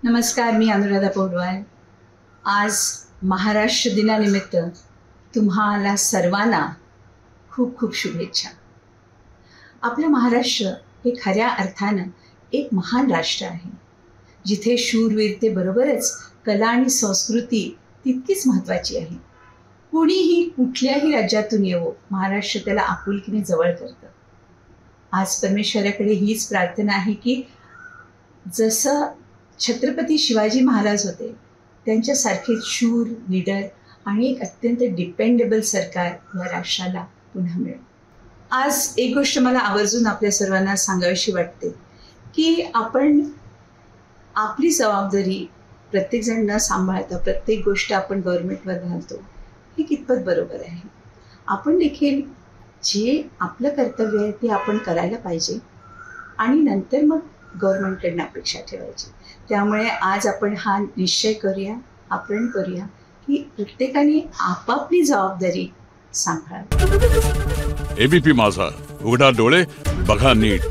नमस्कार, मी अनुराधा पौडवाल। आज महाराष्ट्र दिनानिमित्त तुम्हाला सर्वांना खूप खूप शुभेच्छा। आपलं महाराष्ट्र हे खऱ्या अर्थानं एक महान राष्ट्र आहे, जिथे शूरवीरतेबरोबरच कला आणि संस्कृती तितकीच महत्त्वाची आहे। कुणीही कुठल्याही राज्यातून येवो, महाराष्ट्र त्याला आपुलकीने जवळ करतं। आज परमेश्वराकडे हीच प्रार्थना आहे की जसं छत्रपती शिवाजी महाराज होते, त्यांच्यासारखे शूर लीडर आणि एक अत्यंत डिपेंडेबल सरकार या राष्ट्राला पुन्हा मिळेल। आज एक गोष्ट मला आवर्जून आपल्या सर्वांना सांगावीशी वाटते की आपण आपली जबाबदारी प्रत्येकजण न सांभाळता प्रत्येक गोष्ट आपण गव्हर्नमेंटवर घालतो, हे कितपत बरोबर आहे। आपण देखील जे आपलं कर्तव्य आहे ते आपण करायला पाहिजे आणि नंतर मग गव्हर्नमेंटकडनं अपेक्षा ठेवायची। त्यामुळे आज आपण हा निश्चय करूया, आपण करूया की प्रत्येकाने आपापली जबाबदारी सांभाळावी। एबीपी माझा, उघडा डोळे बघा नीट।